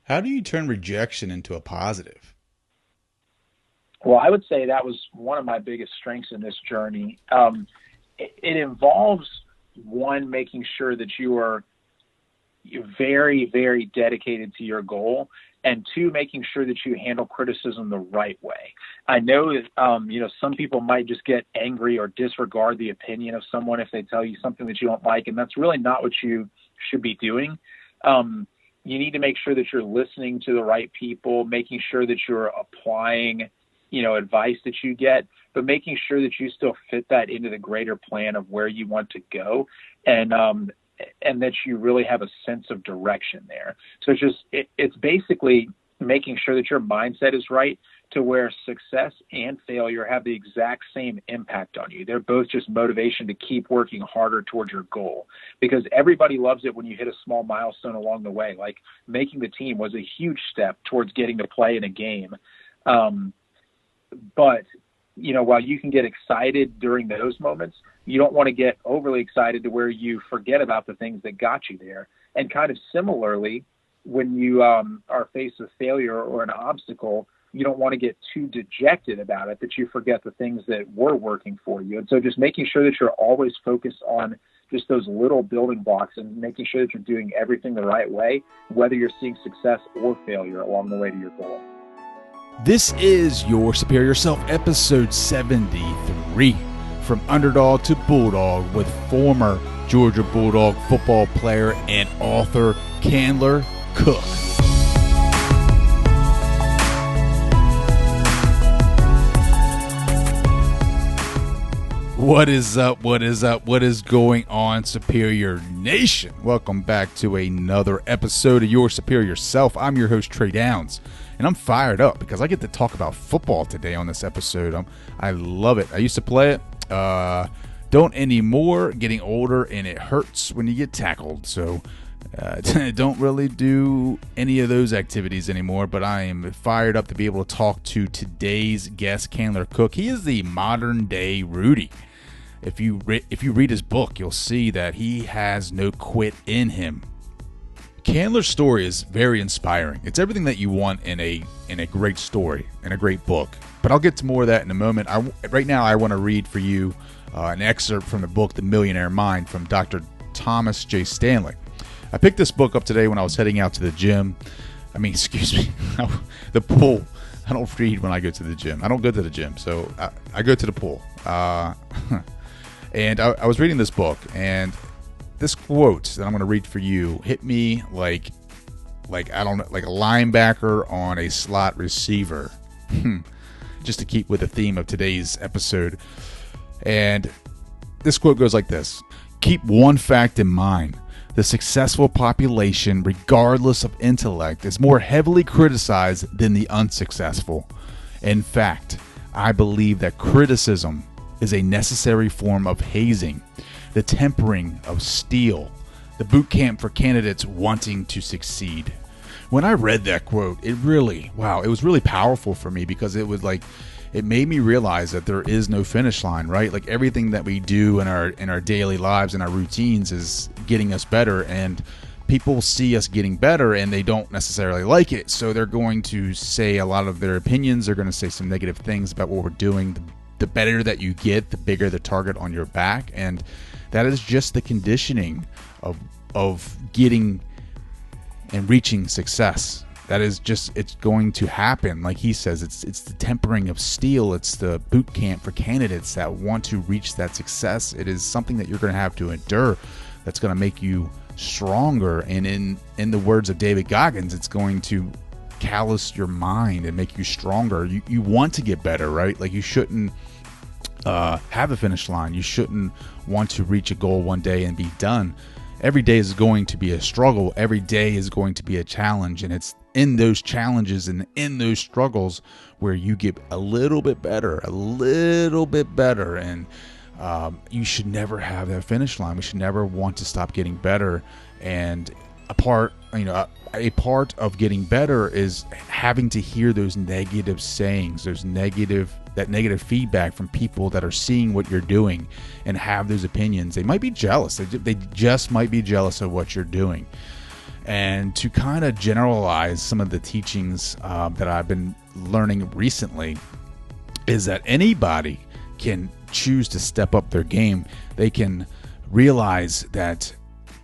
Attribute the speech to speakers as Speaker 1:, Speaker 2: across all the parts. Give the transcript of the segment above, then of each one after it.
Speaker 1: How do you turn rejection into a positive?
Speaker 2: Well, I would say that was one of my biggest strengths in this journey. It involves one, making sure that you're very, very dedicated to your goal, and two, making sure that you handle criticism the right way. I know that, some people might just get angry or disregard the opinion of someone if they tell you something that you don't like, and that's really not what you should be doing. You need to make sure that you're listening to the right people, making sure that you're applying, advice that you get, but making sure that you still fit that into the greater plan of where you want to go. And that you really have a sense of direction there. So it's basically making sure that your mindset is right to where success and failure have the exact same impact on you. They're both just motivation to keep working harder towards your goal, because everybody loves it when you hit a small milestone along the way. Like making the team was a huge step towards getting to play in a game. But while you can get excited during those moments, you don't want to get overly excited to where you forget about the things that got you there. And kind of similarly, when you are faced with failure or an obstacle, you don't want to get too dejected about it that you forget the things that were working for you. And so just making sure that you're always focused on just those little building blocks and making sure that you're doing everything the right way, whether you're seeing success or failure along the way to your goal.
Speaker 1: This is Your Superior Self, episode 73, from Underdog to Bulldog, with former Georgia Bulldog football player and author Candler Cook. What is up? What is up? What is going on, Superior Nation? Welcome back to another episode of Your Superior Self. I'm your host, Trey Downs, and I'm fired up because I get to talk about football today on this episode. I love it. I used to play it. Don't anymore. Getting older, and it hurts when you get tackled. So don't really do any of those activities anymore, but I am fired up to be able to talk to today's guest, Candler Cook. He is the modern day Rudy. If you read his book, you'll see that he has no quit in him. Candler's story is very inspiring. It's everything that you want in a great story, in a great book. But I'll get to more of that in a moment. Right now, I want to read for you an excerpt from the book, The Millionaire Mind, from Dr. Thomas J. Stanley. I picked this book up today when I was heading out to the gym. The pool. I don't read when I go to the gym. I don't go to the gym, so I go to the pool. And I was reading this book, and this quote that I'm going to read for you hit me like I don't know, like a linebacker on a slot receiver. Just to keep with the theme of today's episode. And this quote goes like this: keep one fact in mind. The successful population, regardless of intellect, is more heavily criticized than the unsuccessful. In fact, I believe that criticism is a necessary form of hazing, the tempering of steel, the boot camp for candidates wanting to succeed. When I read that quote, it was really powerful for me, because it made me realize that there is no finish line, right? Like everything that we do in our daily lives and our routines is getting us better, and people see us getting better and they don't necessarily like it. So they're going to say a lot of their opinions. They're going to say some negative things about what we're doing. The better that you get, the bigger the target on your back. And that is just the conditioning of getting and reaching success. That is just, it's going to happen. Like he says, it's the tempering of steel. It's the boot camp for candidates that want to reach that success. It is something that you're going to have to endure, that's going to make you stronger. And in the words of David Goggins, it's going to callous your mind and make you stronger. You want to get better, right? Like you shouldn't have a finish line. You shouldn't want to reach a goal one day and be done. Every day is going to be a struggle. Every day is going to be a challenge. And it's in those challenges and in those struggles where you get a little bit better. And you should never have that finish line. We should never want to stop getting better. And a part of getting better is having to hear those negative sayings, that negative feedback from people that are seeing what you're doing and have those opinions. They might be jealous. They just might be jealous of what you're doing. And to kind of generalize some of the teachings that I've been learning recently is that anybody can choose to step up their game. They can realize that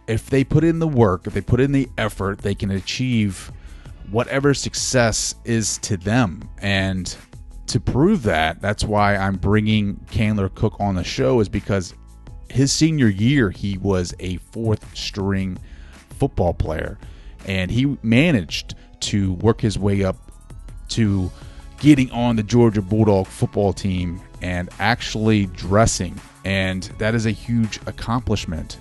Speaker 1: if they put in the work, if they put in the effort, they can achieve whatever success is to them. And to prove that, that's why I'm bringing Candler Cook on the show, is because his senior year, he was a fourth string football player, and he managed to work his way up to getting on the Georgia Bulldog football team and actually dressing. And that is a huge accomplishment.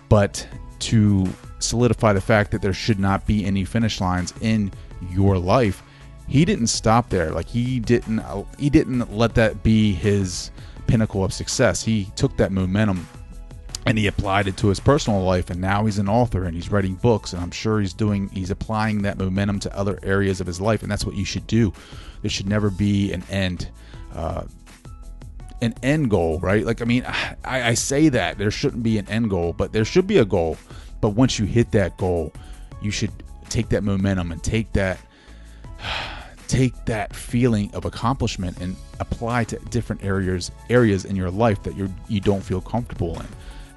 Speaker 1: But to solidify the fact that there should not be any finish lines in your life, he didn't stop there. Like he didn't let that be his pinnacle of success. He took that momentum and he applied it to his personal life, and now he's an author and he's writing books, and I'm sure he's applying that momentum to other areas of his life. And that's what you should do. There should never be an end goal, right? Like, I mean, I say that there shouldn't be an end goal, but there should be a goal. But once you hit that goal, you should take that momentum and take that feeling of accomplishment and apply to different areas in your life that you don't feel comfortable in.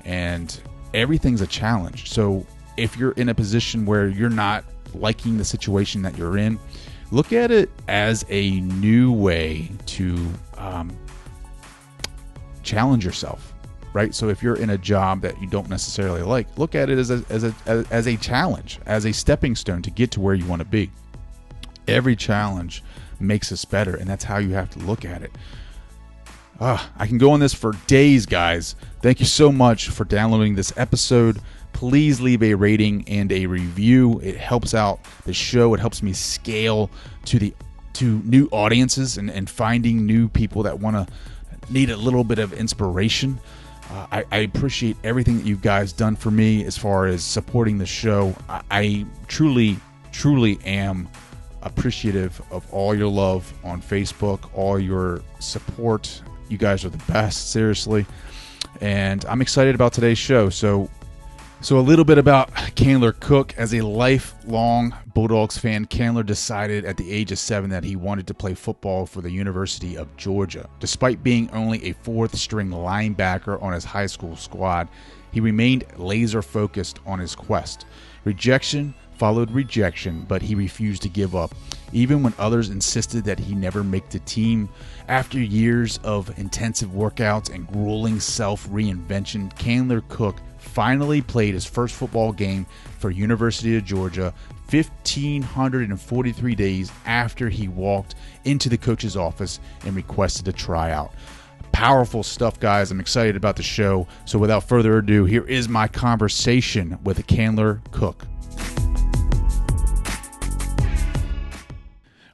Speaker 1: And everything's a challenge. So if you're in a position where you're not liking the situation that you're in, look at it as a new way to challenge yourself, right? So if you're in a job that you don't necessarily like, look at it as a challenge, as a stepping stone to get to where you want to be. Every challenge makes us better, and that's how you have to look at it. I can go on this for days, guys. Thank you so much for downloading this episode. Please leave a rating and a review. It helps out the show. It helps me scale to new audiences and finding new people that need a little bit of inspiration. I appreciate everything that you guys done for me as far as supporting the show. I truly am appreciative of all your love on Facebook, all your support. You guys are the best, seriously. And I'm excited about today's show. So a little bit about Candler Cook. As a lifelong Bulldogs fan, Candler decided at the age of 7 that he wanted to play football for the University of Georgia. Despite being only a fourth-string linebacker on his high school squad, he remained laser-focused on his quest. Rejection followed rejection, but he refused to give up, even when others insisted that he never make the team. After years of intensive workouts and grueling self-reinvention, Candler Cook finally played his first football game for University of Georgia 1,543 days after he walked into the coach's office and requested a tryout. Powerful stuff, guys. I'm excited about the show. So without further ado, here is my conversation with Candler Cook.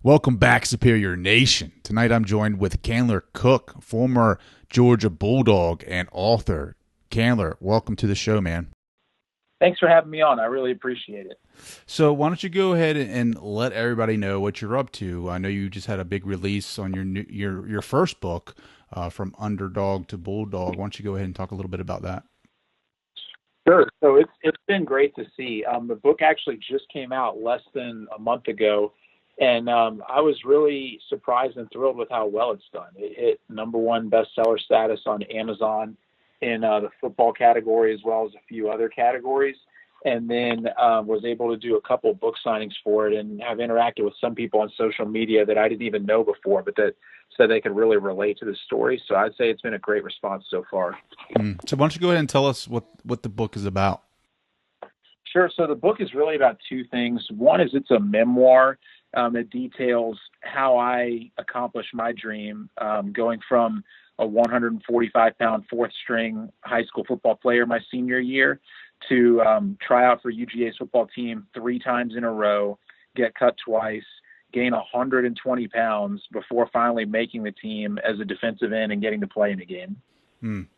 Speaker 1: Welcome back, Superior Nation. Tonight I'm joined with Candler Cook, former Georgia Bulldog and author. Candler, welcome to the show, man.
Speaker 2: Thanks for having me on. I really appreciate it.
Speaker 1: So why don't you go ahead and let everybody know what you're up to? I know you just had a big release on your first book, from Underdog to Bulldog. Why don't you go ahead and talk a little bit about that?
Speaker 2: Sure. So it's been great to see. The book actually just came out less than a month ago, and I was really surprised and thrilled with how well it's done. It hit #1 bestseller status on Amazon in the football category as well as a few other categories, and then was able to do a couple book signings for it and have interacted with some people on social media that I didn't even know before, but that said they could really relate to the story. So I'd say it's been a great response so far.
Speaker 1: So why don't you go ahead and tell us what the book is about?
Speaker 2: Sure. So the book is really about two things. One is it's a memoir that details how I accomplished my dream, going from a 145-pound fourth-string high school football player my senior year to try out for UGA's football team 3 times in a row, get cut twice, gain 120 pounds before finally making the team as a defensive end and getting to play in a game.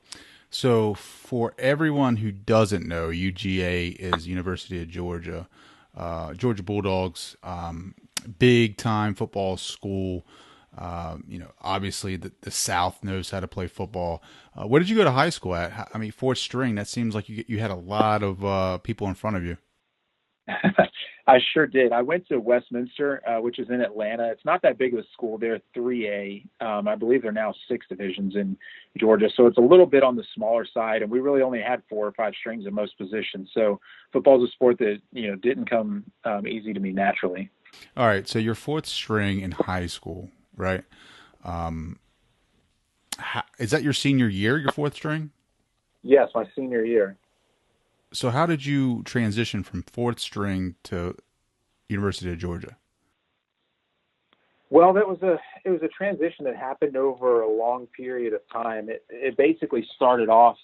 Speaker 1: So for everyone who doesn't know, UGA is University of Georgia. Georgia Bulldogs, big-time football school. Obviously the South knows how to play football. Where did you go to high school at? I mean, fourth string, that seems like you had a lot of people in front of you.
Speaker 2: I sure did. I went to Westminster, which is in Atlanta. It's not that big of a school. They're 3A. I believe they're now 6 divisions in Georgia. So it's a little bit on the smaller side, and we really only had 4 or 5 strings in most positions. So football is a sport that, didn't come easy to me naturally.
Speaker 1: All right. So you're fourth string in high school, right? Is that your senior year, your fourth string?
Speaker 2: Yes, my senior year.
Speaker 1: So how did you transition from fourth string to University of Georgia?
Speaker 2: Well, it was a transition that happened over a long period of time. It basically started off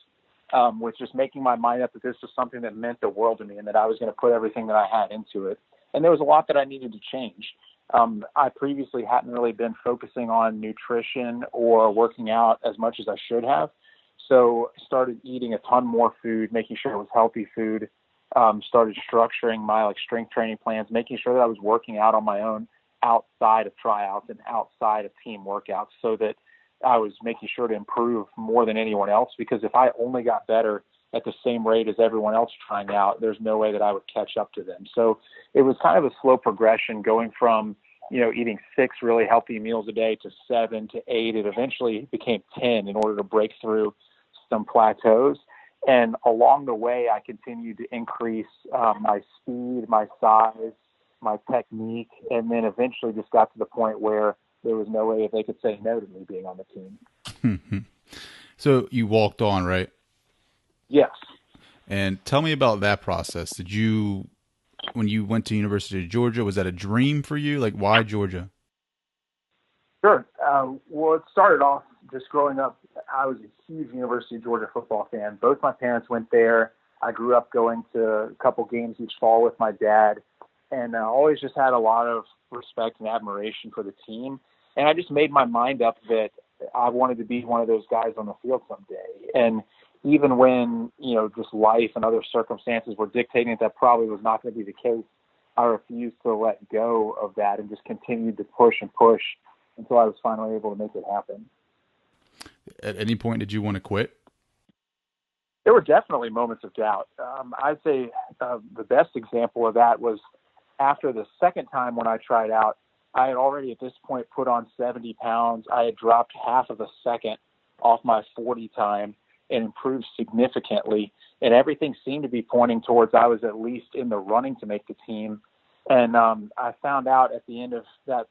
Speaker 2: with just making my mind up that this was something that meant the world to me and that I was going to put everything that I had into it. And there was a lot that I needed to change. I previously hadn't really been focusing on nutrition or working out as much as I should have. So I started eating a ton more food, making sure it was healthy food, started structuring my strength training plans, making sure that I was working out on my own outside of tryouts and outside of team workouts so that I was making sure to improve more than anyone else, because if I only got better at the same rate as everyone else trying out, there's no way that I would catch up to them. So it was kind of a slow progression going from, eating 6 really healthy meals a day to 7 to 8. It eventually became 10 in order to break through some plateaus. And along the way, I continued to increase my speed, my size, my technique, and then eventually just got to the point where there was no way that they could say no to me being on the team.
Speaker 1: So you walked on, right?
Speaker 2: Yes.
Speaker 1: And tell me about that process. When you went to University of Georgia, was that a dream for you? Like, why Georgia?
Speaker 2: Sure. Well, it started off just growing up. I was a huge University of Georgia football fan. Both my parents went there. I grew up going to a couple games each fall with my dad, and I always just had a lot of respect and admiration for the team. And I just made my mind up that I wanted to be one of those guys on the field someday. And even when, just life and other circumstances were dictating that probably was not going to be the case, I refused to let go of that and just continued to push and push until I was finally able to make it happen.
Speaker 1: At any point, did you want to quit?
Speaker 2: There were definitely moments of doubt. I'd say the best example of that was after the second time when I tried out. I had already at this point put on 70 pounds. I had dropped half of a second off my 40 time and improved significantly. And everything seemed to be pointing towards I was at least in the running to make the team. And I found out at the end of that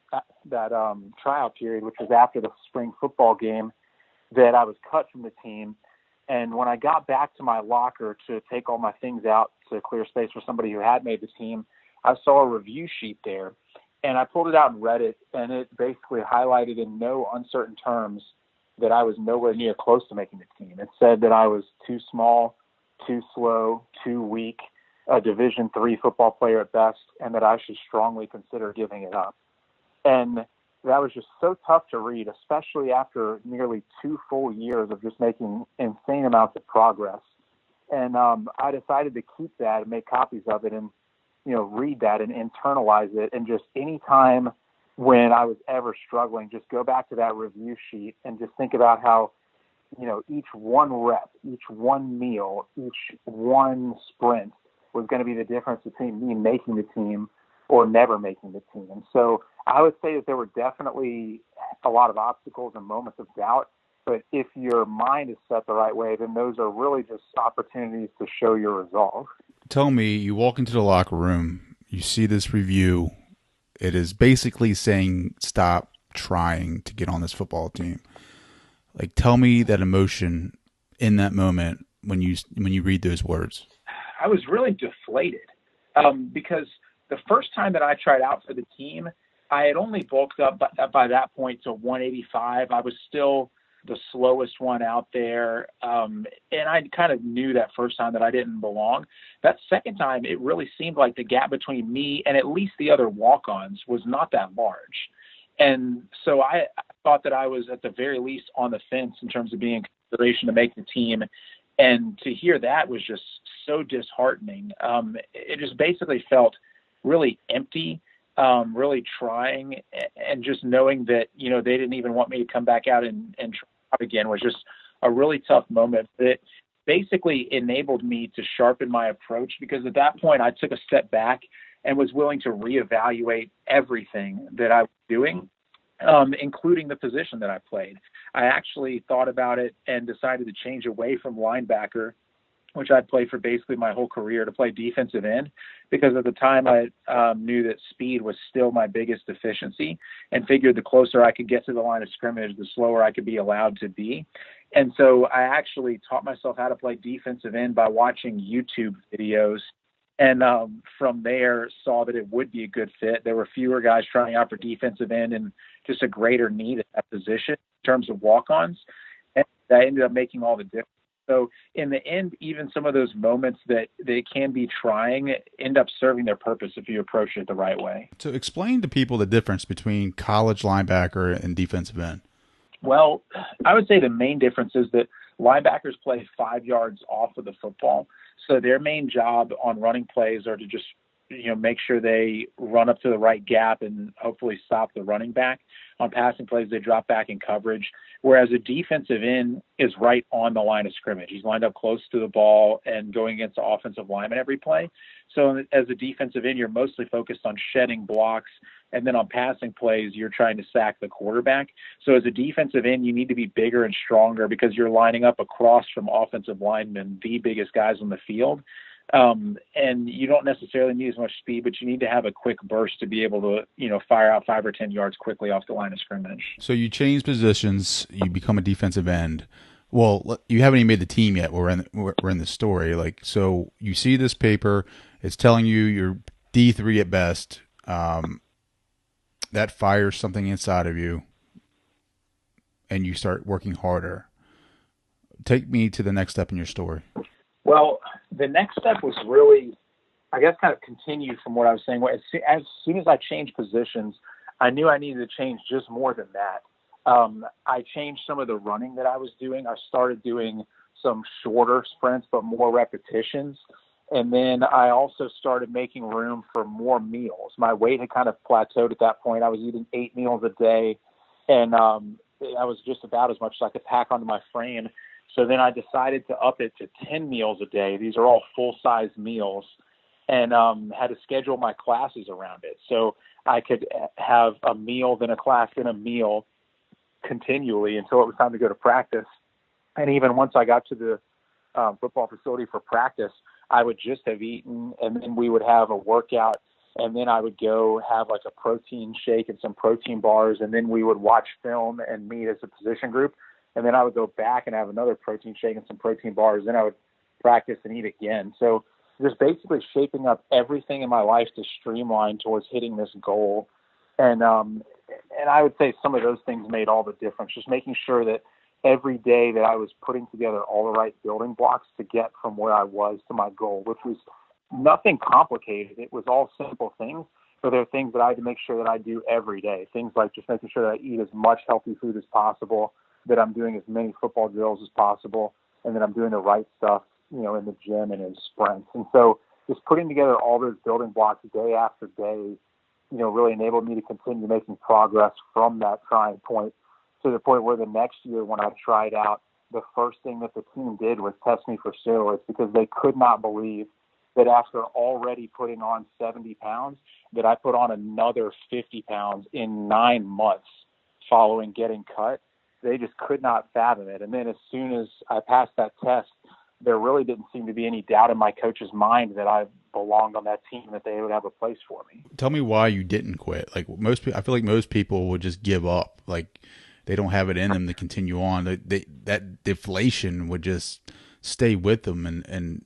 Speaker 2: tryout period, which was after the spring football game, that I was cut from the team. And when I got back to my locker to take all my things out to clear space for somebody who had made the team, I saw a review sheet there. And I pulled it out and read it, and it basically highlighted in no uncertain terms that I was nowhere near close to making the team. It said that I was too small, too slow, too weak, a Division III football player at best, and that I should strongly consider giving it up. And that was just so tough to read, especially after nearly 2 full years of just making insane amounts of progress. And I decided to keep that and make copies of it and, read that and internalize it. And just any time when I was ever struggling, just go back to that review sheet and just think about how, each one rep, each one meal, each one sprint was going to be the difference between me making the team or never making the team. And so I would say that there were definitely a lot of obstacles and moments of doubt, but if your mind is set the right way, then those are really just opportunities to show your resolve.
Speaker 1: Tell me, you walk into the locker room, you see this review. It is basically saying, stop trying to get on this football team. Like, tell me that emotion in that moment when you read those words.
Speaker 2: I was really deflated because the first time that I tried out for the team, I had only bulked up by that point to 185. I was still the slowest one out there. And I kind of knew that first time that I didn't belong. That second time, it really seemed like the gap between me and at least the other walk-ons was not that large. And so I thought that I was at the very least on the fence in terms of being in consideration to make the team. And to hear that was just so disheartening. It just basically felt really empty, really trying, and just knowing that, they didn't even want me to come back out and try out again was just a really tough moment. But basically enabled me to sharpen my approach, because at that point I took a step back and was willing to reevaluate everything that I was doing, including the position that I played. I actually thought about it and decided to change away from linebacker, which I'd played for basically my whole career, to play defensive end, because at the time I knew that speed was still my biggest deficiency, and figured the closer I could get to the line of scrimmage, the slower I could be allowed to be. And so I actually taught myself how to play defensive end by watching YouTube videos, and from there saw that it would be a good fit. There were fewer guys trying out for defensive end and just a greater need at that position in terms of walk-ons. And that ended up making all the difference. So in the end, even some of those moments that they can be trying end up serving their purpose if you approach it the right way.
Speaker 1: So explain to people the difference between college linebacker and defensive end.
Speaker 2: Well, I would say the main difference is that linebackers play 5 yards off of the football. So their main job on running plays are to just, make sure they run up to the right gap and hopefully stop the running back. On passing plays, they drop back in coverage, whereas a defensive end is right on the line of scrimmage. He's lined up close to the ball and going against the offensive lineman every play. So as a defensive end, you're mostly focused on shedding blocks, and then on passing plays, you're trying to sack the quarterback. So as a defensive end, you need to be bigger and stronger because you're lining up across from offensive linemen, the biggest guys on the field. And you don't necessarily need as much speed, but you need to have a quick burst to be able to, fire out 5 or 10 yards quickly off the line of scrimmage.
Speaker 1: So you change positions, you become a defensive end. Well, you haven't even made the team yet. We're in the story. So you see this paper, it's telling you you're D3 at best. That fires something inside of you, and you start working harder. Take me to the next step in your story.
Speaker 2: Well, the next step was really, I guess, kind of continued from what I was saying. As soon as I changed positions, I knew I needed to change just more than that. I changed some of the running that I was doing. I started doing some shorter sprints, but more repetitions. And then I also started making room for more meals. My weight had kind of plateaued at that point. I was eating 8 meals a day, and I was just about as much as I could pack onto my frame. So then I decided to up it to 10 meals a day. These are all full-size meals, and had to schedule my classes around it. So I could have a meal, then a class, then a meal continually until it was time to go to practice. And even once I got to the football facility for practice, I would just have eaten, and then we would have a workout, and then I would go have like a protein shake and some protein bars, and then we would watch film and meet as a position group. And then I would go back and have another protein shake and some protein bars. Then I would practice and eat again. So just basically shaping up everything in my life to streamline towards hitting this goal. And I would say some of those things made all the difference, just making sure that every day that I was putting together all the right building blocks to get from where I was to my goal, which was nothing complicated. It was all simple things, but there are things that I had to make sure that I do every day. Things like just making sure that I eat as much healthy food as possible, that I'm doing as many football drills as possible, and that I'm doing the right stuff, in the gym and in sprints. And so just putting together all those building blocks day after day, really enabled me to continue making progress from that trying point to the point where the next year when I tried out, the first thing that the team did was test me for steroids, because they could not believe that after already putting on 70 pounds, that I put on another 50 pounds in 9 months following getting cut. They just could not fathom it. And then as soon as I passed that test, there really didn't seem to be any doubt in my coach's mind that I belonged on that team, that they would have a place for me.
Speaker 1: Tell me why you didn't quit. I feel like most people would just give up. Like, they don't have it in them to continue on. That deflation would just stay with them and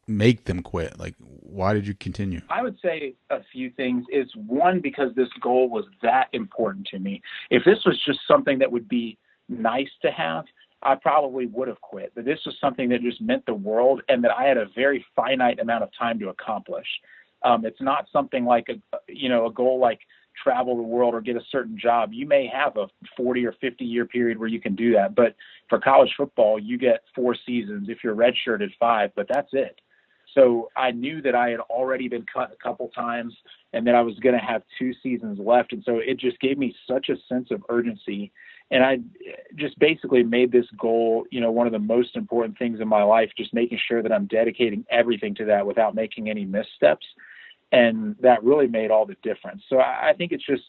Speaker 1: make them quit. Like, why did you continue?
Speaker 2: I would say a few things. Is one, because this goal was that important to me. If this was just something that would be nice to have, I probably would have quit. But this was something that just meant the world, and that I had a very finite amount of time to accomplish. It's not something like a goal like travel the world or get a certain job. You may have a 40 or 50 year period where you can do that. But for college football, you get 4 seasons if you're redshirted 5, but that's it. So I knew that I had already been cut a couple times and that I was going to have 2 seasons left. And so it just gave me such a sense of urgency. And I just basically made this goal, one of the most important things in my life, just making sure that I'm dedicating everything to that without making any missteps. And that really made all the difference. So I think it's just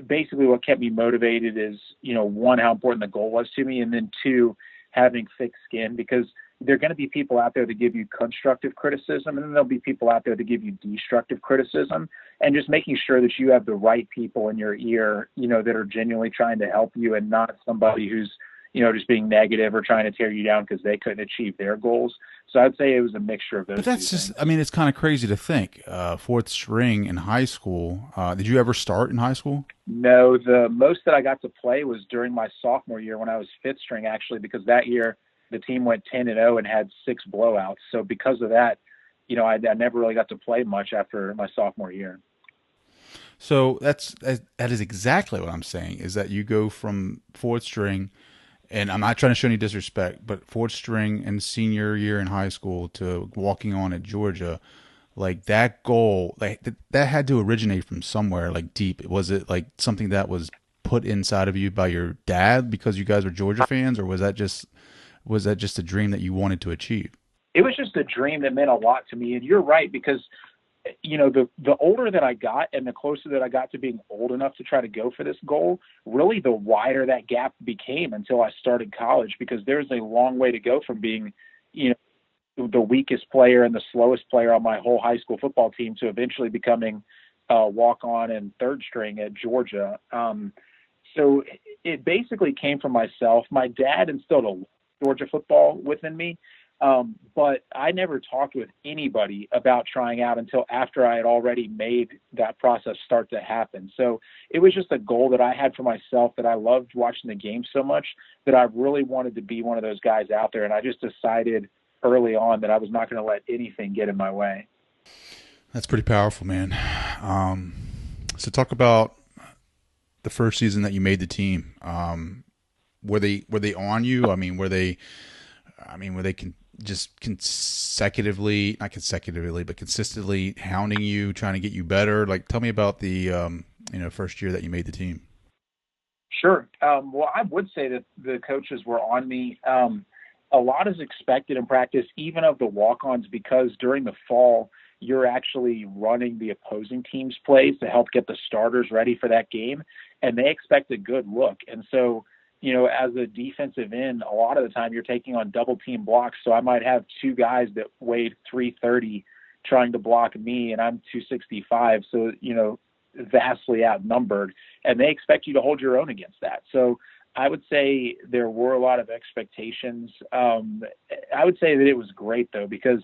Speaker 2: basically what kept me motivated is, one, how important the goal was to me, and then two, having thick skin, because there are going to be people out there that give you constructive criticism, and then there'll be people out there that give you destructive criticism, and just making sure that you have the right people in your ear, that are genuinely trying to help you, and not somebody who's, just being negative or trying to tear you down because they couldn't achieve their goals. So I'd say it was a mixture of those.
Speaker 1: But that's just, I mean, it's kind of crazy to think. Fourth string in high school. Did you ever start in high school?
Speaker 2: No, the most that I got to play was during my sophomore year when I was fifth string, actually, because that year the team went 10-0 and had 6 blowouts. So because of that, I never really got to play much after my sophomore year.
Speaker 1: So that is exactly what I'm saying, is that you go from fourth string, and I'm not trying to show any disrespect, but fourth string and senior year in high school to walking on at Georgia, like that goal, like that had to originate from somewhere, like deep. Was it like something that was put inside of you by your dad because you guys were Georgia fans, or was that just a dream that you wanted to achieve?
Speaker 2: It was just a dream that meant a lot to me. And you're right, because the older that I got and the closer that I got to being old enough to try to go for this goal, really the wider that gap became until I started college, because there's a long way to go from being, the weakest player and the slowest player on my whole high school football team to eventually becoming a walk-on and third string at Georgia. So it basically came from myself. My dad instilled a Georgia football within me. But I never talked with anybody about trying out until after I had already made that process start to happen. So it was just a goal that I had for myself, that I loved watching the game so much that I really wanted to be one of those guys out there. And I just decided early on that I was not going to let anything get in my way.
Speaker 1: That's pretty powerful, man. So talk about the first season that you made the team. Were they on you? I mean, were they just consistently hounding you, trying to get you better? Like, tell me about the first year that you made the team.
Speaker 2: Sure. Well, I would say that the coaches were on me. A lot is expected in practice, even of the walk-ons, because during the fall, you're actually running the opposing team's plays to help get the starters ready for that game, and they expect a good look. And so, as a defensive end, a lot of the time you're taking on double team blocks. So I might have 2 guys that weighed 330 trying to block me, and I'm 265. So, vastly outnumbered, and they expect you to hold your own against that. So I would say there were a lot of expectations. I would say that it was great, though, because,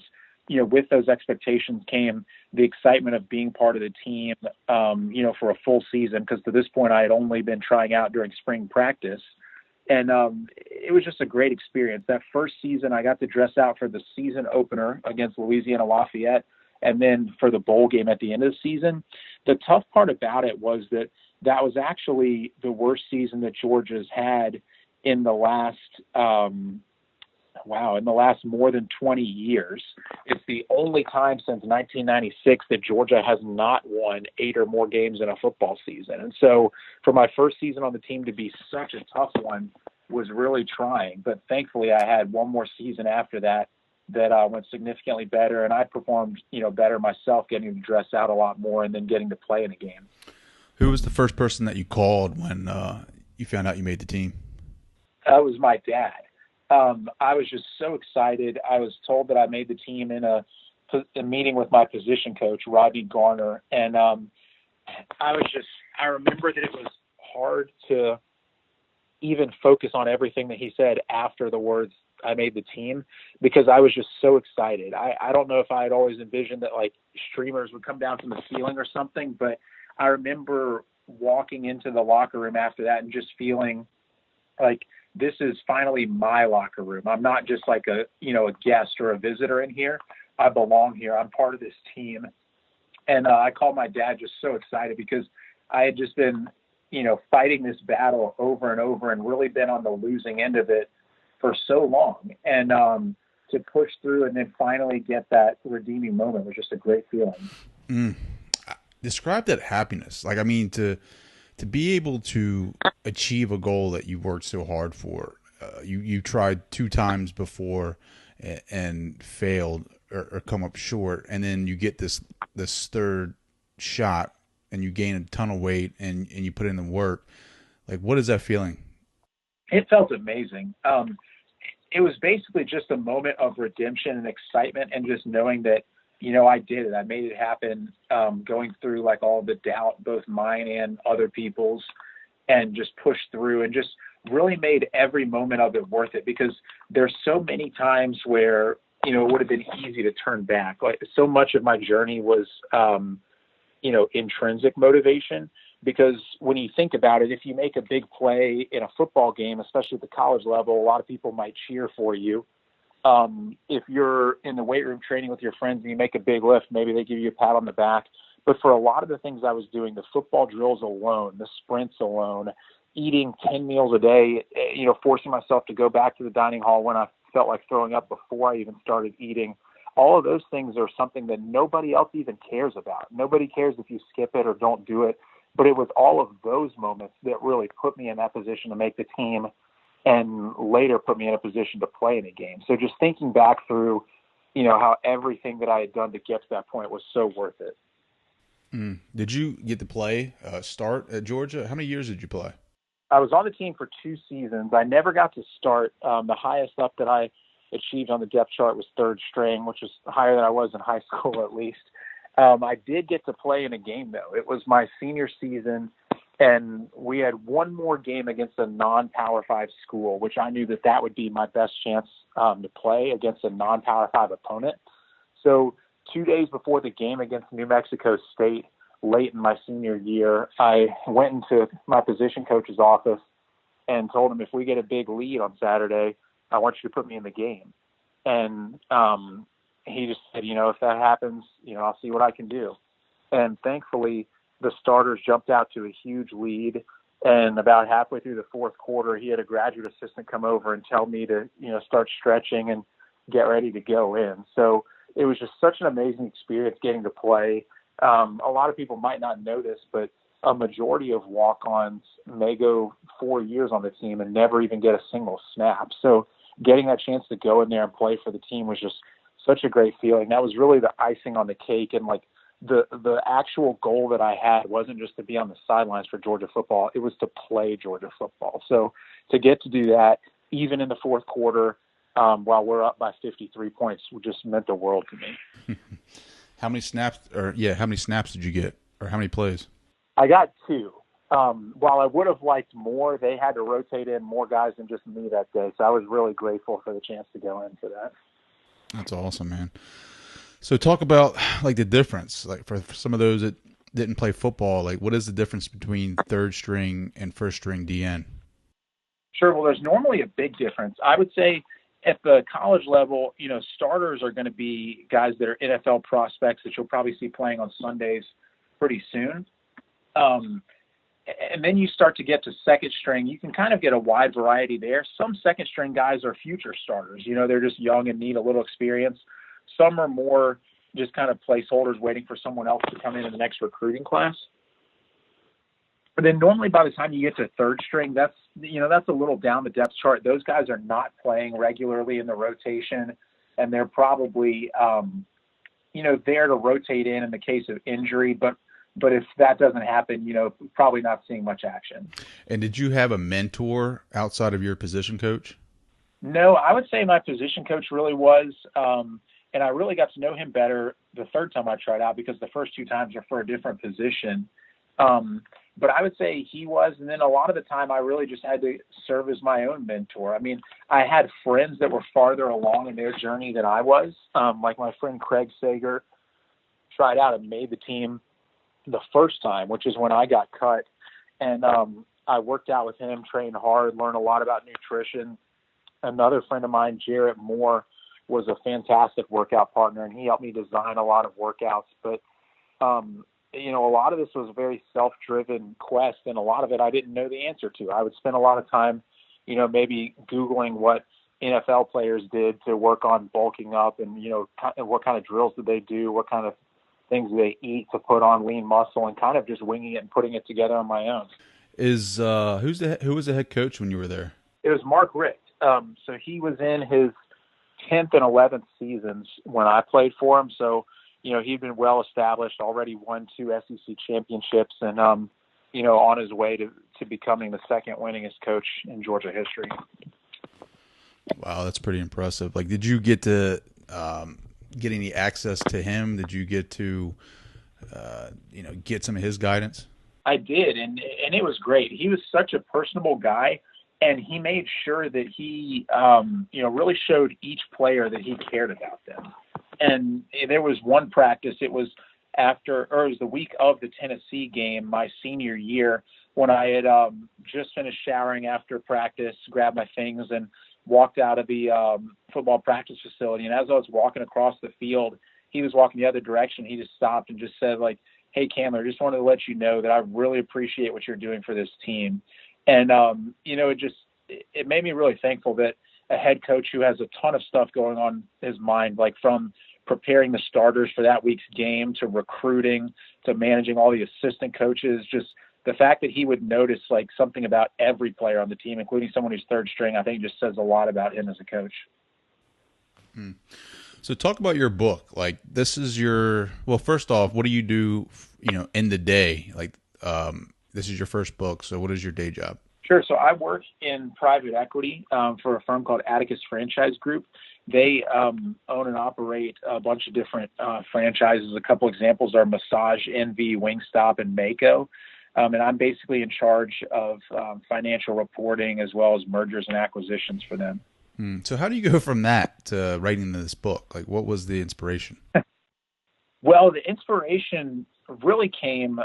Speaker 2: with those expectations came the excitement of being part of the team, for a full season, because to this point I had only been trying out during spring practice. And it was just a great experience. That first season, I got to dress out for the season opener against Louisiana Lafayette, and then for the bowl game at the end of the season. The tough part about it was that was actually the worst season that Georgia's had in the last more than 20 years. It's the only time since 1996 that Georgia has not won 8 or more games in a football season. And so for my first season on the team to be such a tough one was really trying. But thankfully I had one more season after that went significantly better, and I performed, better myself, getting to dress out a lot more and then getting to play in a game.
Speaker 1: Who was the first person that you called when you found out you made the team?
Speaker 2: That was my dad. I was just so excited. I was told that I made the team in a meeting with my position coach, Rodney Garner. And I remember that it was hard to even focus on everything that he said after the words, I made the team, because I was just so excited. I don't know if I had always envisioned that like streamers would come down from the ceiling or something, but I remember walking into the locker room after that and just feeling like this is finally my locker room. I'm not just like a guest or a visitor in here. I belong here. I'm part of this team. And I called my dad, just so excited, because I had just been, fighting this battle over and over and really been on the losing end of it for so long. And to push through and then finally get that redeeming moment was just a great feeling.
Speaker 1: Describe that happiness. Like, I mean, to be able to achieve a goal that you worked so hard for. You tried 2 times before and failed or come up short, and then you get this third shot and you gain a ton of weight and you put in the work. Like, what is that feeling?
Speaker 2: It felt amazing. It was basically just a moment of redemption and excitement, and just knowing that, I did it. I made it happen, going through like all the doubt, both mine and other people's, and just pushed through and just really made every moment of it worth it, because there's so many times where, it would have been easy to turn back. Like, so much of my journey was, intrinsic motivation, because when you think about it, if you make a big play in a football game, especially at the college level, a lot of people might cheer for you. If you're in the weight room training with your friends and you make a big lift, maybe they give you a pat on the back. But for a lot of the things I was doing, the football drills alone, the sprints alone, eating 10 meals a day, forcing myself to go back to the dining hall when I felt like throwing up before I even started eating, all of those things are something that nobody else even cares about. Nobody cares if you skip it or don't do it. But it was all of those moments that really put me in that position to make the team, and later put me in a position to play in a game. So just thinking back through, how everything that I had done to get to that point was so worth it.
Speaker 1: Did you get to play, start at Georgia? How many years did you play?
Speaker 2: I was on the team for 2 seasons. I never got to start. The highest up that I achieved on the depth chart was third string, which is higher than I was in high school at least. I did get to play in a game, though. It was my senior season, and we had one more game against a non-Power 5 school, which I knew that would be my best chance to play against a non-Power 5 opponent. So 2 days before the game against New Mexico State, late in my senior year, I went into my position coach's office and told him, if we get a big lead on Saturday, I want you to put me in the game. And he just said, if that happens, I'll see what I can do. And thankfully, the starters jumped out to a huge lead. And about halfway through the fourth quarter, he had a graduate assistant come over and tell me to, start stretching and get ready to go in. So it was just such an amazing experience getting to play. A lot of people might not know this, but a majority of walk-ons may go 4 years on the team and never even get a single snap. So getting that chance to go in there and play for the team was just such a great feeling. That was really the icing on the cake. And like the actual goal that I had wasn't just to be on the sidelines for Georgia football. It was to play Georgia football. So to get to do that, even in the fourth quarter, while we're up by 53 points, just meant the world to me.
Speaker 1: How many snaps did you get, or how many plays?
Speaker 2: I got 2. While I would have liked more, they had to rotate in more guys than just me that day. So I was really grateful for the chance to go in for that.
Speaker 1: That's awesome, man. So talk about like the difference, like for some of those that didn't play football, like what is the difference between third string and first string DN?
Speaker 2: Sure. Well, there's normally a big difference. I would say at the college level, starters are going to be guys that are NFL prospects that you'll probably see playing on Sundays pretty soon. And then you start to get to second string. You can kind of get a wide variety there. Some second string guys are future starters. They're just young and need a little experience. Some are more just kind of placeholders waiting for someone else to come in the next recruiting class. But then normally by the time you get to third string, that's a little down the depth chart. Those guys are not playing regularly in the rotation, and they're probably, there to rotate in the case of injury. But if that doesn't happen, probably not seeing much action.
Speaker 1: And did you have a mentor outside of your position coach?
Speaker 2: No, I would say my position coach really was, and I really got to know him better the third time I tried out, because the first 2 times are for a different position. But I would say he was, and then a lot of the time I really just had to serve as my own mentor. I mean, I had friends that were farther along in their journey than I was, like my friend Craig Sager tried out and made the team the first time, which is when I got cut. And I worked out with him, trained hard, learned a lot about nutrition. Another friend of mine, Jarrett Moore, was a fantastic workout partner, and he helped me design a lot of workouts. But, a lot of this was a very self-driven quest, and a lot of it I didn't know the answer to. I would spend a lot of time, maybe Googling what NFL players did to work on bulking up, and, what kind of drills did they do, what kind of things they eat to put on lean muscle, and kind of just winging it and putting it together on my own.
Speaker 1: Who was the head coach when you were there?
Speaker 2: It was Mark Richt. So he was in his 10th and 11th seasons when I played for him. So, he'd been well established, already won 2 SEC championships, and, on his way to becoming the second winningest coach in Georgia history.
Speaker 1: Wow, that's pretty impressive. Like, did you get to get any access to him? Did you get to, get some of his guidance?
Speaker 2: I did, and it was great. He was such a personable guy, and he made sure that he, really showed each player that he cared about them. And there was one practice, it was the week of the Tennessee game, my senior year, when I had just finished showering after practice, grabbed my things, and walked out of the football practice facility. And as I was walking across the field, he was walking the other direction. He just stopped and just said, like, "Hey, Candler, just wanted to let you know that I really appreciate what you're doing for this team." And, it made me really thankful that a head coach who has a ton of stuff going on in his mind, like from preparing the starters for that week's game to recruiting to managing all the assistant coaches, just the fact that he would notice like something about every player on the team, including someone who's third string, I think just says a lot about him as a coach.
Speaker 1: So talk about your book. Like, this is first off, what do you do, in the day? Like, this is your first book. So what is your day job?
Speaker 2: Sure. So I work in private equity for a firm called Atticus Franchise Group. They own and operate a bunch of different franchises. A couple examples are Massage Envy, Wingstop, and Mako. And I'm basically in charge of financial reporting as well as mergers and acquisitions for them.
Speaker 1: So how do you go from that to writing this book? Like, what was the inspiration?
Speaker 2: Well, the inspiration really came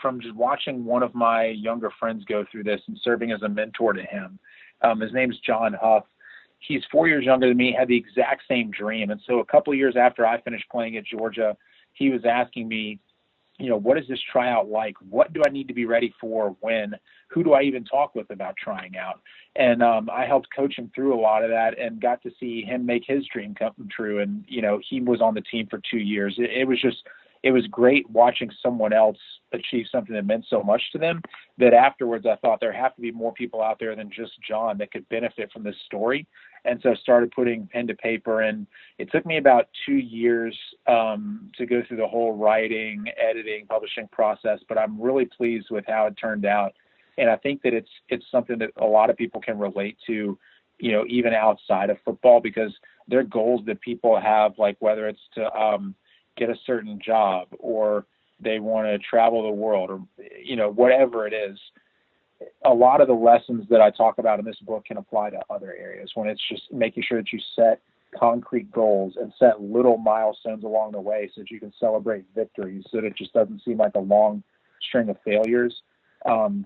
Speaker 2: from just watching one of my younger friends go through this and serving as a mentor to him. His name's John Huff. He's 4 years younger than me, had the exact same dream. And so a couple of years after I finished playing at Georgia, he was asking me, what is this tryout like? What do I need to be ready for? When? Who do I even talk with about trying out? And I helped coach him through a lot of that and got to see him make his dream come true. And, he was on the team for 2 years. It was great watching someone else achieve something that meant so much to them that afterwards I thought there have to be more people out there than just John that could benefit from this story. And so I started putting pen to paper, and it took me about 2 years to go through the whole writing, editing, publishing process, but I'm really pleased with how it turned out. And I think that it's something that a lot of people can relate to, even outside of football, because they're goals that people have, like whether it's to get a certain job or they want to travel the world or, whatever it is. A lot of the lessons that I talk about in this book can apply to other areas when it's just making sure that you set concrete goals and set little milestones along the way so that you can celebrate victories, so that it just doesn't seem like a long string of failures.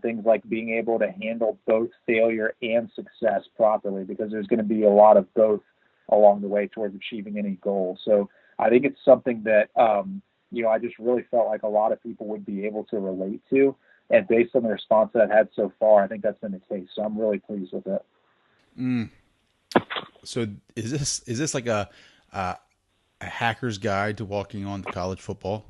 Speaker 2: Things like being able to handle both failure and success properly, because there's going to be a lot of both along the way towards achieving any goal. So I think it's something that, I just really felt like a lot of people would be able to relate to. And based on the response that I've had so far, I think that's been the case. So I'm really pleased with it.
Speaker 1: So is this like a hacker's guide to walking on to college football?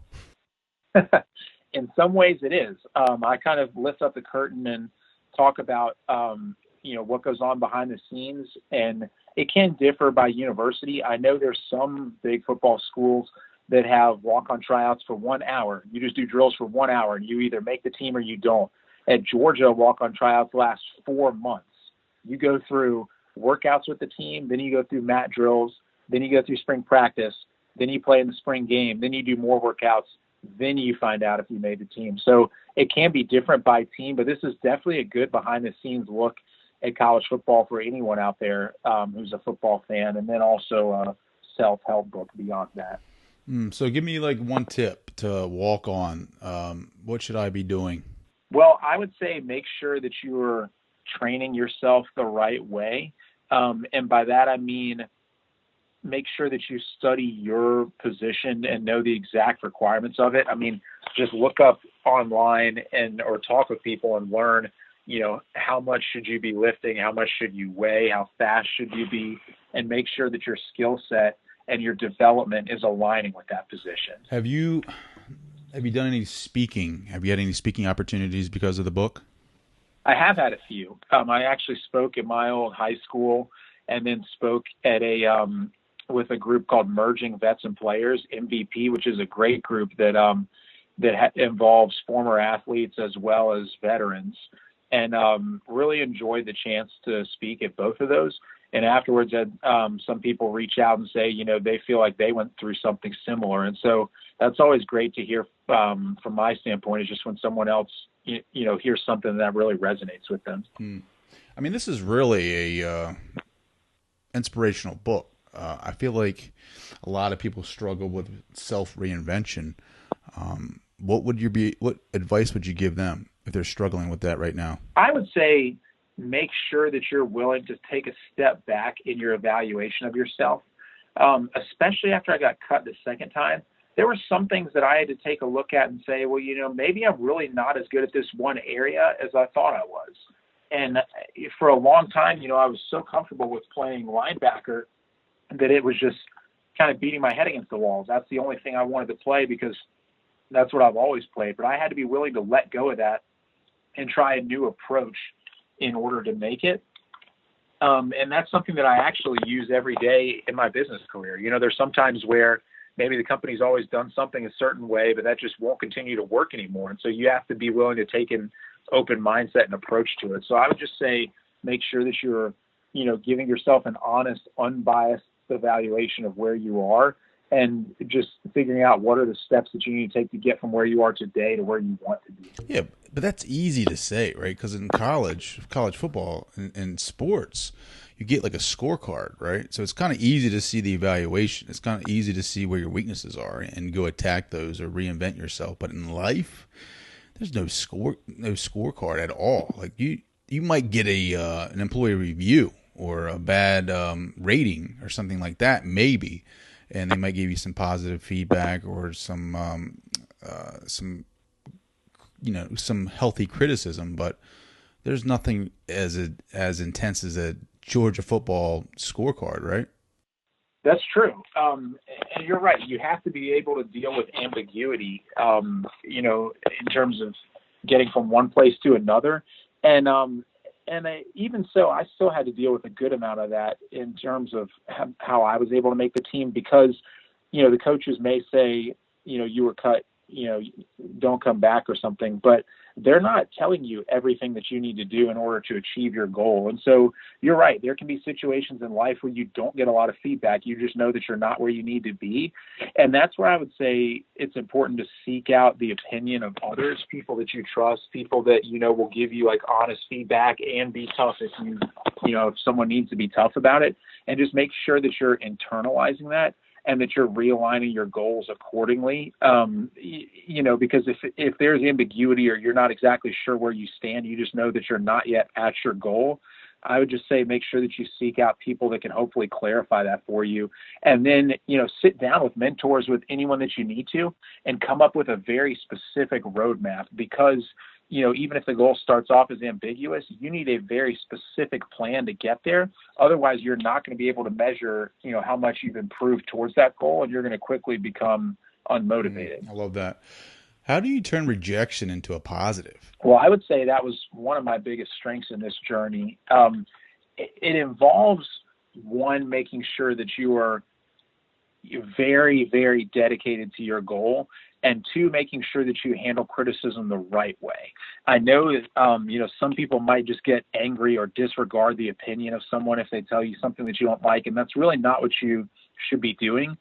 Speaker 2: In some ways it is. I kind of lift up the curtain and talk about, what goes on behind the scenes, and it can differ by university. I know there's some big football schools that have walk-on tryouts for 1 hour. You just do drills for 1 hour, and you either make the team or you don't. At Georgia, walk-on tryouts last 4 months. You go through workouts with the team, then you go through mat drills, then you go through spring practice, then you play in the spring game, then you do more workouts, then you find out if you made the team. So it can be different by team, but this is definitely a good behind-the-scenes look at college football for anyone out there who's a football fan, and then also a self-help book beyond that.
Speaker 1: So give me like one tip to walk on. What should I be doing?
Speaker 2: Well, I would say make sure that you're training yourself the right way. And by that, I mean, make sure that you study your position and know the exact requirements of it. I mean, just look up online or talk with people and learn, how much should you be lifting? How much should you weigh? How fast should you be? And make sure that your skill set and your development is aligning with that position.
Speaker 1: Have you done any speaking? Have you had any speaking opportunities because of the book?
Speaker 2: I have had a few. I actually spoke at my old high school, and then spoke at with a group called Merging Vets and Players, MVP, which is a great group that involves former athletes as well as veterans, and really enjoyed the chance to speak at both of those. And afterwards, some people reach out and say, they feel like they went through something similar. And so that's always great to hear from my standpoint, is just when someone else, hears something that really resonates with them.
Speaker 1: I mean, this is really a inspirational book. I feel like a lot of people struggle with self-reinvention. What advice would you give them if they're struggling with that right now?
Speaker 2: I would say make sure that you're willing to take a step back in your evaluation of yourself. Especially after I got cut the second time, there were some things that I had to take a look at and say, well, maybe I'm really not as good at this one area as I thought I was. And for a long time, I was so comfortable with playing linebacker that it was just kind of beating my head against the walls. That's the only thing I wanted to play because that's what I've always played. But I had to be willing to let go of that and try a new approach in order to make it. And that's something that I actually use every day in my business career. There's sometimes where maybe the company's always done something a certain way, but that just won't continue to work anymore. And so you have to be willing to take an open mindset and approach to it. So I would just say, make sure that you're, giving yourself an honest, unbiased evaluation of where you are, and just figuring out what are the steps that you need to take to get from where you are today to where you want to be.
Speaker 1: Yeah, but that's easy to say, right? Because in college football and sports, you get like a scorecard, right? So it's kind of easy to see the evaluation. It's kind of easy to see where your weaknesses are and go attack those or reinvent yourself. But in life, there's no scorecard at all. Like you might get an employee review or a bad rating or something like that, maybe, and they might give you some positive feedback or some healthy criticism, but there's nothing as intense as a Georgia football scorecard, right?
Speaker 2: That's true. And you're right. You have to be able to deal with ambiguity, in terms of getting from one place to another. Even so, I still had to deal with a good amount of that in terms of how I was able to make the team, because, the coaches may say, you were cut, don't come back or something, but they're not telling you everything that you need to do in order to achieve your goal. And so you're right. There can be situations in life where you don't get a lot of feedback. You just know that you're not where you need to be. And that's where I would say it's important to seek out the opinion of others, people that you trust, people that, will give you like honest feedback and be tough if if someone needs to be tough about it, and just make sure that you're internalizing that and that you're realigning your goals accordingly. Because if there's ambiguity or you're not exactly sure where you stand, you just know that you're not yet at your goal, I would just say make sure that you seek out people that can hopefully clarify that for you. And then, sit down with mentors, with anyone that you need to, and come up with a very specific roadmap, because even if the goal starts off as ambiguous, you need a very specific plan to get there. Otherwise, you're not going to be able to measure, how much you've improved towards that goal, and you're going to quickly become unmotivated.
Speaker 1: I love that. How do you turn rejection into a positive?
Speaker 2: Well, I would say that was one of my biggest strengths in this journey. It involves, one, making sure that you're very, very dedicated to your goal, and two, making sure that you handle criticism the right way. I know that, some people might just get angry or disregard the opinion of someone if they tell you something that you don't like, and that's really not what you should be doing.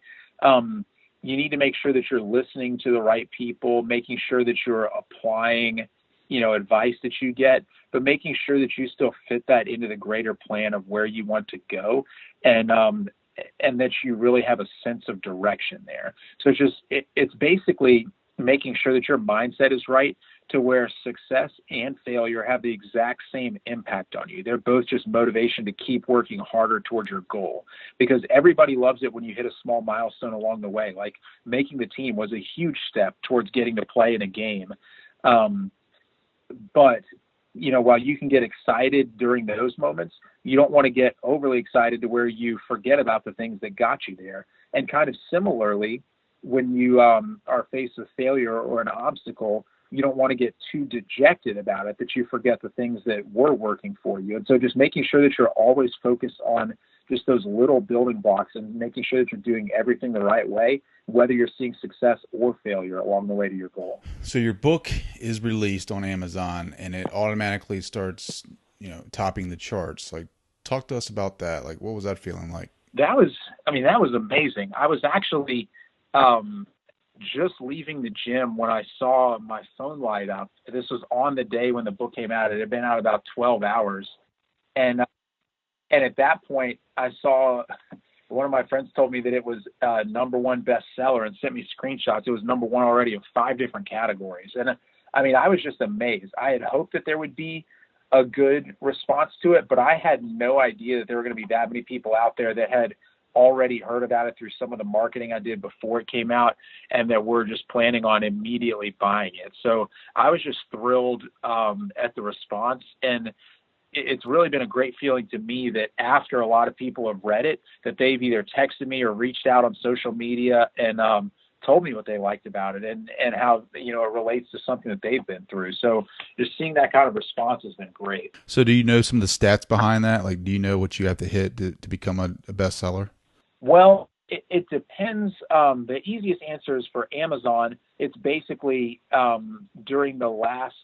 Speaker 2: You need to make sure that you're listening to the right people, making sure that you're applying, advice that you get, but making sure that you still fit that into the greater plan of where you want to go, and that you really have a sense of direction there. So it's basically making sure that your mindset is right to where success and failure have the exact same impact on you. They're both just motivation to keep working harder towards your goal, because everybody loves it when you hit a small milestone along the way. Like making the team was a huge step towards getting to play in a game. But while you can get excited during those moments, you don't want to get overly excited to where you forget about the things that got you there. And kind of similarly, when you are faced with failure or an obstacle, you don't want to get too dejected about it that you forget the things that were working for you. And so just making sure that you're always focused on just those little building blocks and making sure that you're doing everything the right way, whether you're seeing success or failure along the way to your goal.
Speaker 1: So your book is released on Amazon and it automatically starts, topping the charts. Like, talk to us about that. Like, what was that feeling like?
Speaker 2: That was amazing. I was actually just leaving the gym when I saw my phone light up. This was on the day when the book came out. It had been out about 12 hours. And at that point, I saw one of my friends told me that it was #1 bestseller and sent me screenshots. It was #1 already of 5 different categories. And I was just amazed. I had hoped that there would be a good response to it, but I had no idea that there were going to be that many people out there that had already heard about it through some of the marketing I did before it came out and that were just planning on immediately buying it. So I was just thrilled at the response. And it's really been a great feeling to me that after a lot of people have read it, that they've either texted me or reached out on social media and told me what they liked about it and how, it relates to something that they've been through. So just seeing that kind of response has been great.
Speaker 1: So do you know some of the stats behind that? Like, do you know what you have to hit to become a bestseller?
Speaker 2: Well, it depends. The easiest answer is for Amazon. It's basically during the last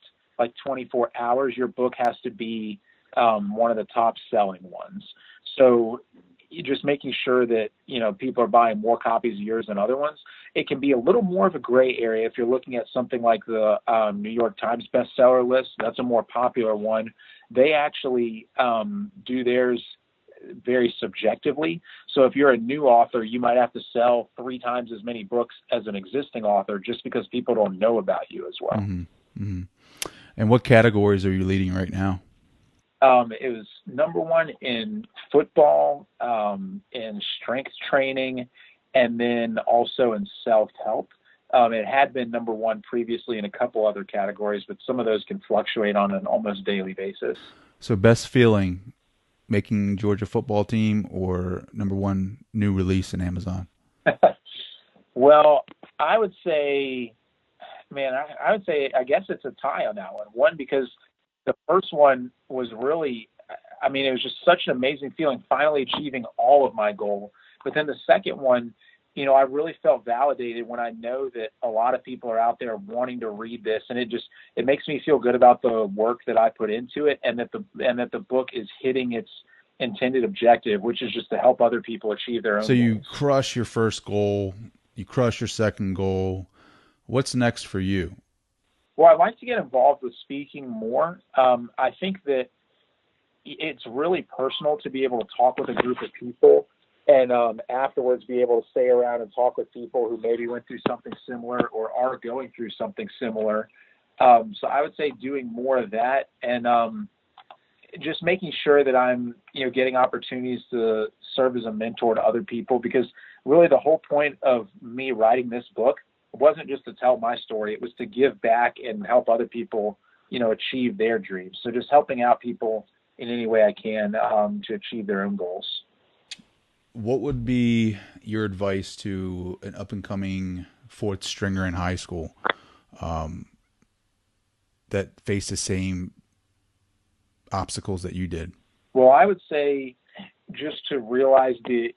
Speaker 2: 24 hours, your book has to be one of the top selling ones. So you're just making sure that, people are buying more copies of yours than other ones. It can be a little more of a gray area if you're looking at something like the New York Times bestseller list. That's a more popular one. They actually do theirs very subjectively. So if you're a new author, you might have to sell 3 times as many books as an existing author just because people don't know about you as well.
Speaker 1: Mm-hmm. Mm-hmm. And what categories are you leading right now?
Speaker 2: It was #1 in football, in strength training, and then also in self-help. It had been #1 previously in a couple other categories, but some of those can fluctuate on an almost daily basis.
Speaker 1: So best feeling, making Georgia football team or #1 new release in Amazon?
Speaker 2: Well, I would say, I guess it's a tie on that one. One, because the first one was really, it was just such an amazing feeling, finally achieving all of my goal. But then the second one, I really felt validated when I know that a lot of people are out there wanting to read this, and it makes me feel good about the work that I put into it, and that the book is hitting its intended objective, which is just to help other people achieve their own
Speaker 1: So you
Speaker 2: goals.
Speaker 1: crush your first goal, you crush your second goal. What's next for you?
Speaker 2: Well, I'd like to get involved with speaking more. I think that it's really personal to be able to talk with a group of people and afterwards be able to stay around and talk with people who maybe went through something similar or are going through something similar. So I would say doing more of that and just making sure that I'm, getting opportunities to serve as a mentor to other people, because really the whole point of me writing this book wasn't just to tell my story. It was to give back and help other people, achieve their dreams. So just helping out people in any way I can to achieve their own goals.
Speaker 1: What would be your advice to an up-and-coming fourth stringer in high school that faced the same obstacles that you did?
Speaker 2: Well, I would say just to realize the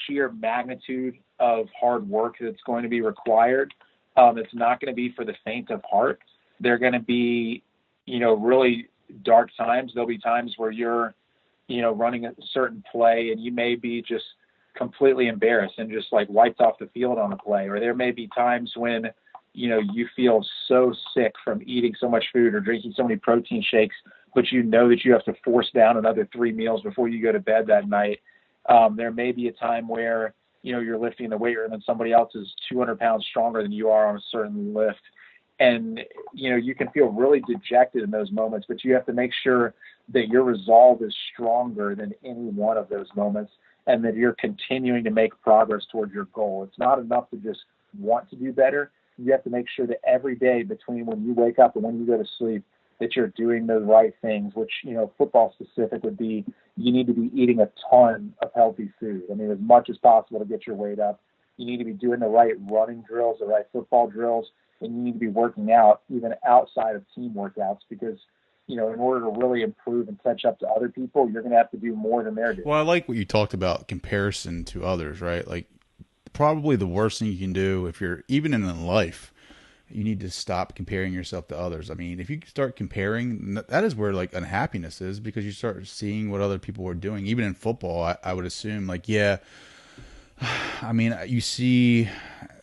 Speaker 2: sheer magnitude of hard work that's going to be required. It's not going to be for the faint of heart. They're going to be, really dark times. There'll be times where you're, running a certain play and you may be just completely embarrassed and just wiped off the field on a play. Or there may be times when, you feel so sick from eating so much food or drinking so many protein shakes, but you know that you have to force down another 3 meals before you go to bed that night. There may be a time where, you're lifting in the weight room and somebody else is 200 pounds stronger than you are on a certain lift. And, you can feel really dejected in those moments, but you have to make sure that your resolve is stronger than any one of those moments and that you're continuing to make progress toward your goal. It's not enough to just want to do better. You have to make sure that every day between when you wake up and when you go to sleep, that you're doing the right things, which, football specific would be, you need to be eating a ton of healthy food. As much as possible to get your weight up. You need to be doing the right running drills, the right football drills. and you need to be working out even outside of team workouts because, in order to really improve and catch up to other people, you're going to have to do more than they're doing.
Speaker 1: Well, I like what you talked about, comparison to others, right? Like probably the worst thing you can do if you're even in life, you need to stop comparing yourself to others. I mean, if you start comparing, that is where like unhappiness is, because you start seeing what other people are doing. Even in football, I would assume like, yeah, I mean, you see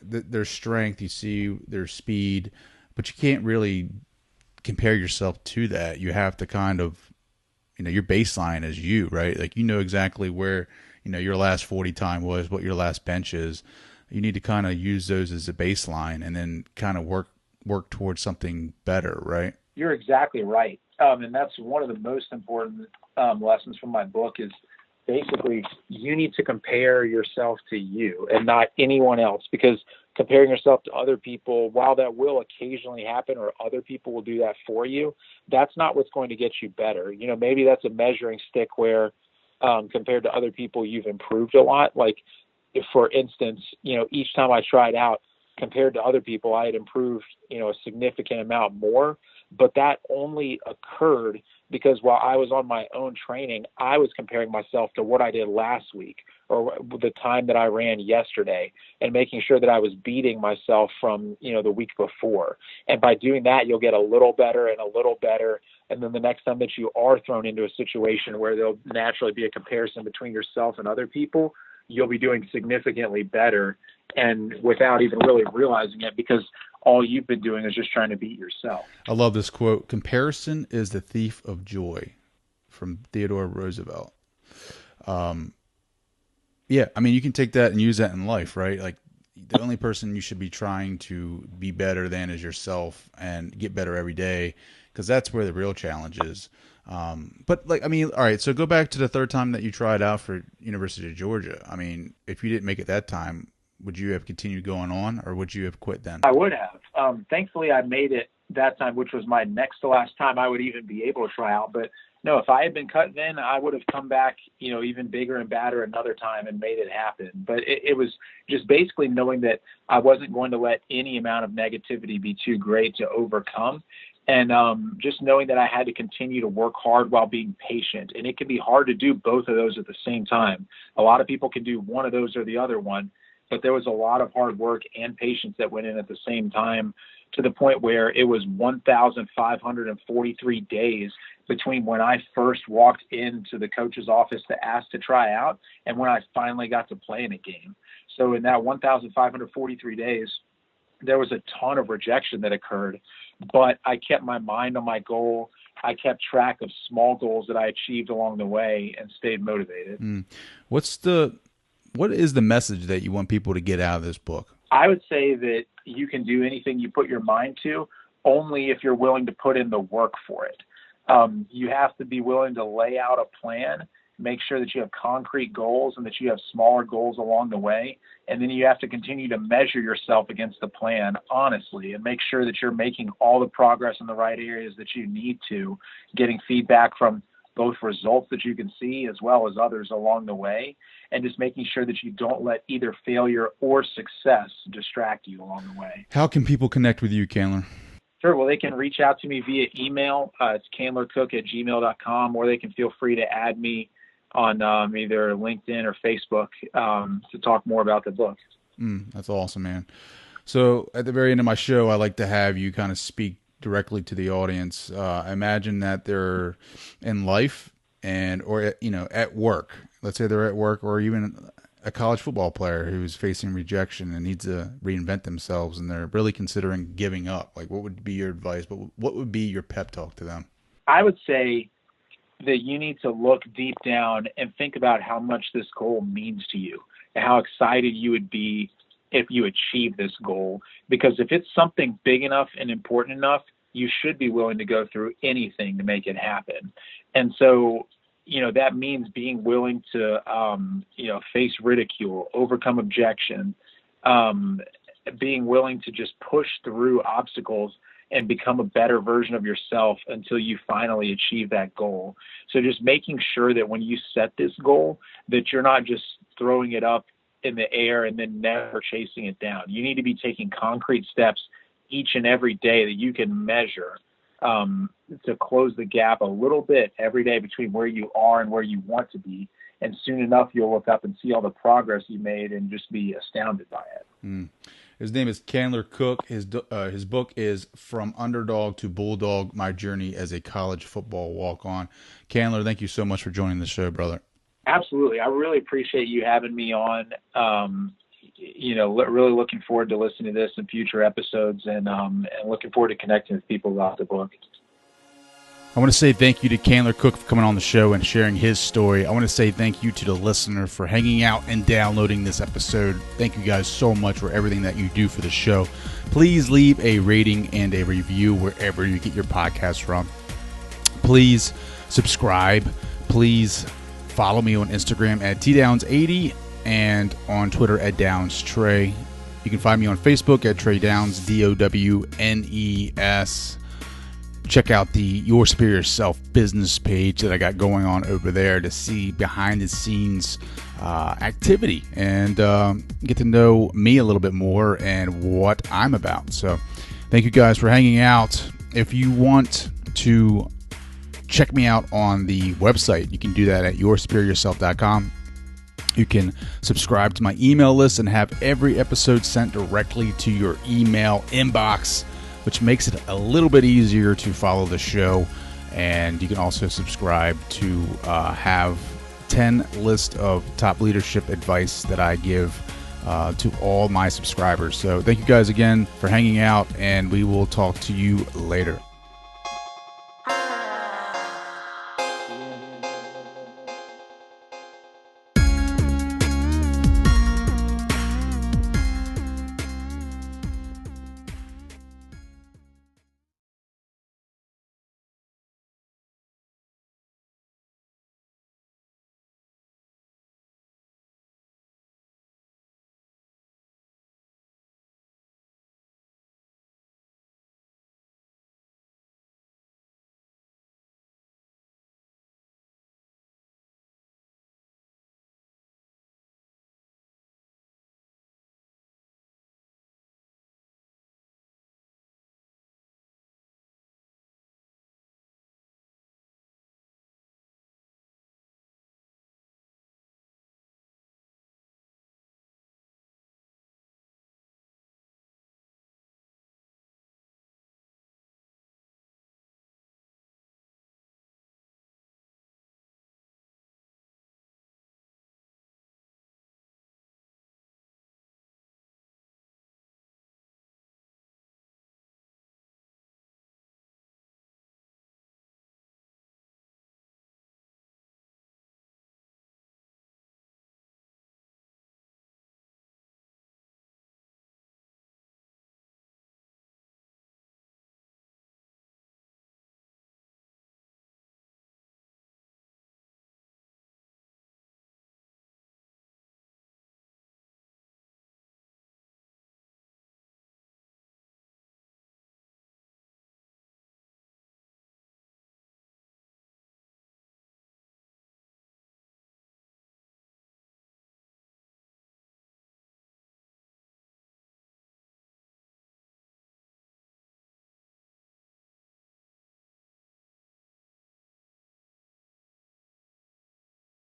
Speaker 1: their strength, you see their speed, but you can't really compare yourself to that. You have to kind of, your baseline is you, right? Like, exactly where, your last 40 time was, what your last bench is. You need to kind of use those as a baseline and then kind of work towards something better, right?
Speaker 2: You're exactly right. And that's one of the most important lessons from my book is basically you need to compare yourself to you and not anyone else, because comparing yourself to other people, while that will occasionally happen or other people will do that for you, that's not what's going to get you better. Maybe that's a measuring stick where compared to other people, you've improved a lot. Like, if, for instance, each time I tried out, compared to other people, I had improved, a significant amount more. But that only occurred because while I was on my own training, I was comparing myself to what I did last week or the time that I ran yesterday and making sure that I was beating myself from, the week before. And by doing that, you'll get a little better and a little better. And then the next time that you are thrown into a situation where there'll naturally be a comparison between yourself and other people, you'll be doing significantly better, and without even really realizing it, because all you've been doing is just trying to beat yourself.
Speaker 1: I love this quote. Comparison is the thief of joy, from Theodore Roosevelt. Yeah, I mean, you can take that and use that in life, right? Like, the only person you should be trying to be better than is yourself, and get better every day, because that's where the real challenge is. But like, I mean, all right, so go back to the third time that you tried out for University of Georgia. I mean, if you didn't make it that time, would you have continued going on, or would you have quit then?
Speaker 2: I would have. Thankfully, I made it that time, which was my next to last time I would even be able to try out. But no, if I had been cut then, I would have come back, even bigger and badder another time and made it happen. But it was just basically knowing that I wasn't going to let any amount of negativity be too great to overcome. And just knowing that I had to continue to work hard while being patient. And it can be hard to do both of those at the same time. A lot of people can do one of those or the other one, but there was a lot of hard work and patience that went in at the same time, to the point where it was 1,543 days between when I first walked into the coach's office to ask to try out and when I finally got to play in a game. So in that 1,543 days, there was a ton of rejection that occurred, but I kept my mind on my goal. I kept track of small goals that I achieved along the way and stayed motivated.
Speaker 1: What is the message that you want people to get out of this book?
Speaker 2: I would say that you can do anything you put your mind to, only if you're willing to put in the work for it. You have to be willing to lay out a plan, make sure that you have concrete goals and that you have smaller goals along the way. And then you have to continue to measure yourself against the plan honestly and make sure that you're making all the progress in the right areas that you need to, getting feedback from both results that you can see as well as others along the way, and just making sure that you don't let either failure or success distract you along the way.
Speaker 1: How can people connect with you, Candler?
Speaker 2: Sure. Well, they can reach out to me via email. It's candlercook@gmail.com, or they can feel free to add me on either LinkedIn or Facebook to talk more about the book.
Speaker 1: That's awesome, man. So at the very end of my show, I like to have you kind of speak directly to the audience. I imagine that they're in life or at work. Let's say they're at work, or even a college football player who's facing rejection and needs to reinvent themselves, and they're really considering giving up. Like, what would be your advice? But what would be your pep talk to them?
Speaker 2: I would say that you need to look deep down and think about how much this goal means to you and how excited you would be if you achieve this goal. Because if it's something big enough and important enough, you should be willing to go through anything to make it happen. And so, that means being willing to, face ridicule, overcome objection, being willing to just push through obstacles and become a better version of yourself until you finally achieve that goal. So just making sure that when you set this goal, that you're not just throwing it up in the air and then never chasing it down. You need to be taking concrete steps each and every day that you can measure to close the gap a little bit every day between where you are and where you want to be. And soon enough, you'll look up and see all the progress you made and just be astounded by it.
Speaker 1: Mm. His name is Candler Cook. His book is From Underdog to Bulldog, My Journey as a College Football Walk-On. Candler, thank you so much for joining the show, brother.
Speaker 2: Absolutely. I really appreciate you having me on. Really looking forward to listening to this in future episodes, and looking forward to connecting with people about the book.
Speaker 1: I want to say thank you to Candler Cook for coming on the show and sharing his story. I want to say thank you to the listener for hanging out and downloading this episode. Thank you guys so much for everything that you do for the show. Please leave a rating and a review wherever you get your podcast from. Please subscribe. Please follow me on Instagram at tdowns80 and on Twitter at DownsTrey. You can find me on Facebook at Trey Downs, DOWNES. Check out the Your Superior Self business page that I got going on over there to see behind the scenes activity and get to know me a little bit more and what I'm about. So thank you guys for hanging out. If you want to check me out on the website, you can do that at yoursuperiorself.com. You can subscribe to my email list and have every episode sent directly to your email inbox, which makes it a little bit easier to follow the show. And you can also subscribe to have 10 list of top leadership advice that I give to all my subscribers. So thank you guys again for hanging out, and we will talk to you later.